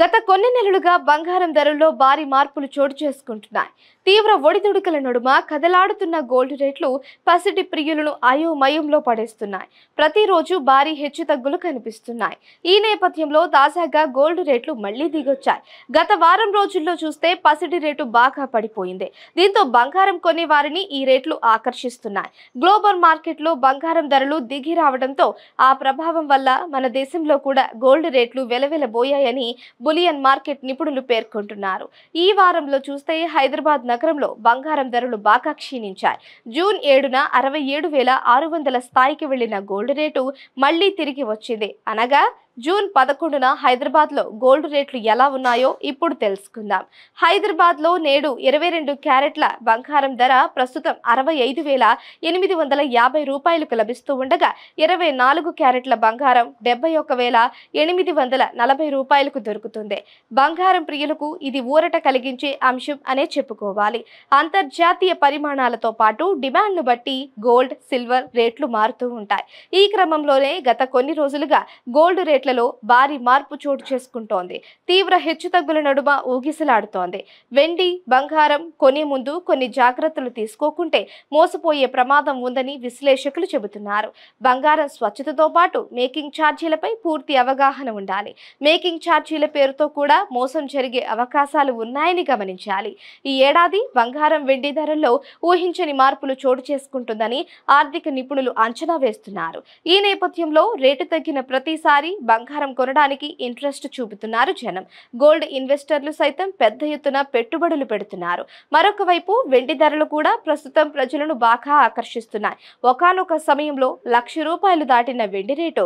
గత కొన్ని నెలలుగా బంగారం ధరల్లో భారీ మార్పులు చోటు చేసుకుంటున్నాయి. తీవ్ర ఒడిదుడుకుల నడుమ కదలాడుతున్న గోల్డ్ రేట్లు పసిడి ప్రియులను అయోమయంలో పడేస్తున్నాయి. ప్రతిరోజు భారీ హెచ్చుతగ్గులు కనిపిస్తున్నాయి. ఈ నేపథ్యంలో తాజాగా గోల్డ్ రేట్లు మళ్లీ దిగొచ్చాయి. గత వారం రోజుల్లో చూస్తే పసిడి రేటు బాగా పడిపోయింది. దీంతో బంగారం కొనే వారిని ఈ రేట్లు ఆకర్షిస్తున్నాయి. గ్లోబల్ మార్కెట్లో బంగారం ధరలు దిగి రావడంతో ఆ ప్రభావం వల్ల మన దేశంలో కూడా గోల్డ్ రేట్లు వెలవెలబోయాయని బులియన్ మార్కెట్ నిపుణులు పేర్కొంటున్నారు. ఈ వారంలో చూస్తే హైదరాబాద్ నగరంలో బంగారం ధరలు బాగా క్షీణించాయి. జూన్ 7న 67,600 స్థాయికి వెళ్లిన గోల్డ్ రేటు మళ్లీ తిరిగి వచ్చింది. అనగా జూన్ 11న హైదరాబాద్ లో గోల్డ్ రేట్లు ఎలా ఉన్నాయో ఇప్పుడు తెలుసుకుందాం. హైదరాబాద్ లో నేడు 22 క్యారెట్ల బంగారం ధర ప్రస్తుతం 65,850 రూపాయలకు లభిస్తూ ఉండగా 24 క్యారెట్ల బంగారం 71,840 రూపాయలకు దొరుకుతుంది. బంగారం ప్రియులకు ఇది ఊరట కలిగించే అంశం అనే చెప్పుకోవాలి. అంతర్జాతీయ పరిమాణాలతో పాటు డిమాండ్ ను బట్టి గోల్డ్, సిల్వర్ రేట్లు మారుతూ ఉంటాయి. ఈ క్రమంలోనే గత కొన్ని రోజులుగా గోల్డ్ రేట్లలో భారీ మార్పు చోటు చేసుకుంటోంది. తీవ్ర హెచ్చుతగ్గుల నడుమ ఊగిసలాడుతోంది. వెండి, బంగారం కొనే ముందు కొన్ని జాగ్రత్తలు తీసుకోకుంటే మోసపోయే ప్రమాదం ఉందని విశ్లేషకులు చెబుతున్నారు. బంగారం స్వచ్ఛతతో పాటు మేకింగ్ ఛార్జీలపై పూర్తి అవగాహన ఉండాలి. మేకింగ్ ఛార్జీల పేరుతో కూడా మోసం జరిగే అవకాశాలు ఉన్నాయని గమనించాలి. ఈ ఏడాది బంగారం, వెండి ధరల్లో ఊహించని మార్పులు చోటు చేసుకుంటుందని ఆర్థిక నిపుణులు అంచనా వేస్తున్నారు. ఈ నేపథ్యంలో రేటు తగ్గిన ప్రతిసారి బంగారం కొనడానికి ఇంట్రెస్ట్ చూపుతున్నారు జనం. గోల్డ్ ఇన్వెస్టర్లు సైతం పెద్ద ఎత్తున పెట్టుబడులు పెడుతున్నారు. మరొక వైపు వెండి ధరలు కూడా ప్రస్తుతం ప్రజలను బాగా ఆకర్షిస్తున్నాయి. ఒకానొక సమయంలో ₹1,00,000 దాటిన వెండి రేటు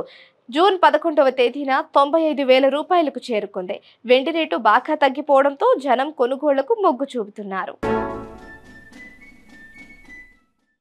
జూన్ 11వ తేదీన 95,000 రూపాయలకు చేరుకుంది. వెండి రేటు బాగా తగ్గిపోవడంతో జనం కొనుగోళ్లకు మొగ్గు చూపుతున్నారు.